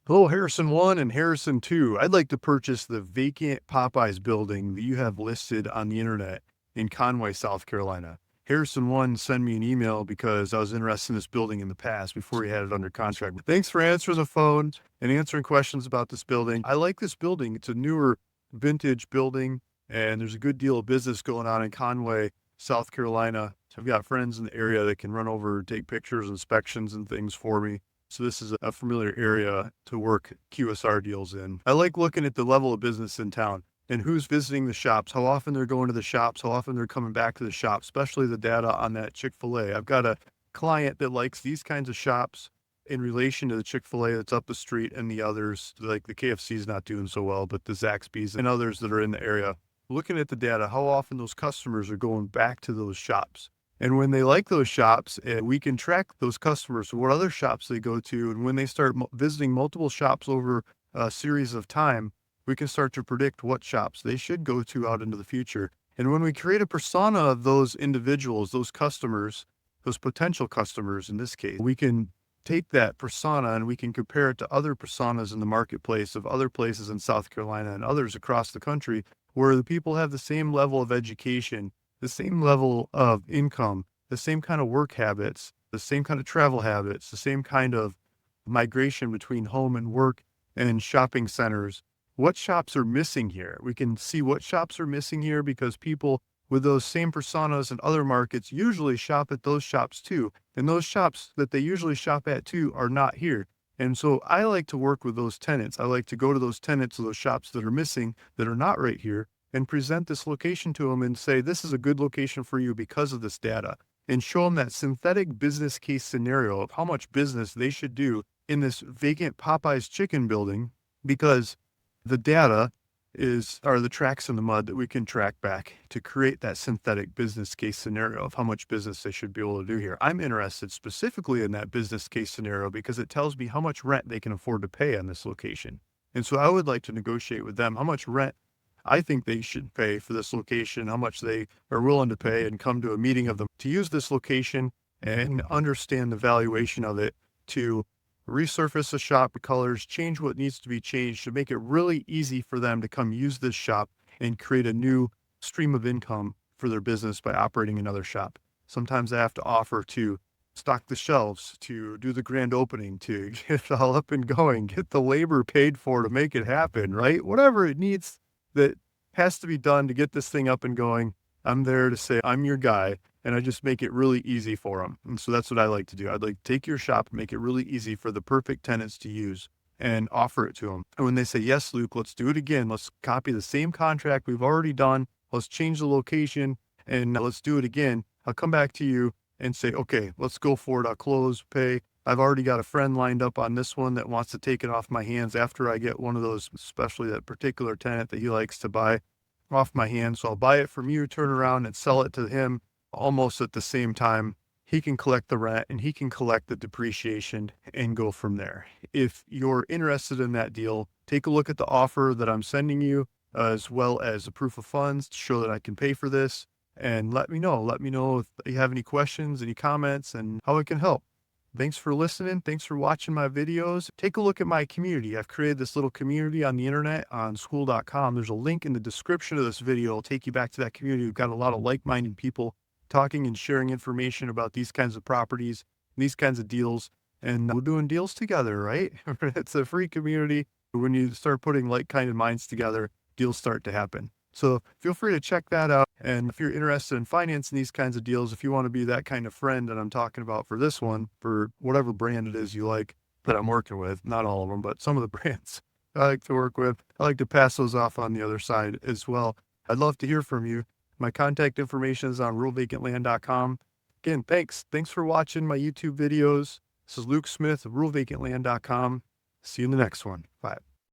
Hello, Harrison 1 and Harrison 2. I'd like to purchase the vacant Popeyes building that you have listed on the internet in Conway, South Carolina. Harrison 1 sent me an email because I was interested in this building in the past before he had it under contract. Thanks for answering the phone and answering questions about this building. I like this building. It's a newer vintage building, and there's a good deal of business going on in Conway, South Carolina. I've got friends in the area that can run over, take pictures, inspections, and things for me. So this is a familiar area to work QSR deals in. I like looking at the level of business in town and who's visiting the shops, how often they're going to the shops, how often they're coming back to the shop, especially the data on that Chick-fil-A. I've got a client that likes these kinds of shops in relation to the Chick-fil-A that's up the street and the others, like the KFC's not doing so well, but the Zaxby's and others that are in the area. Looking at the data, how often those customers are going back to those shops. And when they like those shops, we can track those customers, what other shops they go to. And when they start visiting multiple shops over a series of time, we can start to predict what shops they should go to out into the future. And when we create a persona of those individuals, those customers, those potential customers in this case, we can take that persona and we can compare it to other personas in the marketplace of other places in South Carolina and others across the country where the people have the same level of education, the same level of income, the same kind of work habits, the same kind of travel habits, the same kind of migration between home and work and shopping centers. What shops are missing here? We can see what shops are missing here because people with those same personas in other markets usually shop at those shops too. And those shops that they usually shop at too are not here. And so I like to work with those tenants. I like to go to those tenants of those shops that are missing, that are not right here, and present this location to them and say, this is a good location for you because of this data, and show them that synthetic business case scenario of how much business they should do in this vacant Popeyes chicken building, because the data are the tracks in the mud that we can track back to create that synthetic business case scenario of how much business they should be able to do here. I'm interested specifically in that business case scenario because it tells me how much rent they can afford to pay on this location. And so I would like to negotiate with them how much rent I think they should pay for this location, how much they are willing to pay, and come to a meeting of them to use this location and understand the valuation of it, to resurface the shop colors, change what needs to be changed to make it really easy for them to come use this shop and create a new stream of income for their business by operating another shop. Sometimes I have to offer to stock the shelves, to do the grand opening, to get it all up and going, get the labor paid for to make it happen, right? Whatever it needs that has to be done to get this thing up and going. I'm there to say, I'm your guy, and I just make it really easy for them. And so that's what I like to do. I'd like to take your shop and make it really easy for the perfect tenants to use and offer it to them. And when they say, yes, Luke, let's do it again. Let's copy the same contract we've already done. Let's change the location and let's do it again. I'll come back to you and say, okay, let's go for it. I'll close, pay. I've already got a friend lined up on this one that wants to take it off my hands after I get one of those, especially that particular tenant that he likes to buy off my hands. So I'll buy it from you, turn around and sell it to him almost at the same time. He can collect the rent and he can collect the depreciation and go from there. If you're interested in that deal, take a look at the offer that I'm sending you, as well as a proof of funds to show that I can pay for this. And let me know. Let me know if you have any questions, any comments, and how I can help. Thanks for listening. Thanks for watching my videos. Take a look at my community. I've created this little community on the internet on school.com. There's a link in the description of this video. It'll take you back to that community. We've got a lot of like-minded people talking and sharing information about these kinds of properties, these kinds of deals, and we're doing deals together, right? It's a free community. When you start putting like-minded minds together, deals start to happen. So feel free to check that out. And if you're interested in financing these kinds of deals, if you want to be that kind of friend that I'm talking about for this one, for whatever brand it is you like that I'm working with, not all of them, but some of the brands I like to work with, I like to pass those off on the other side as well. I'd love to hear from you. My contact information is on ruralvacantland.com. Again, thanks. Thanks for watching my YouTube videos. This is Luke Smith of ruralvacantland.com. See you in the next one. Bye.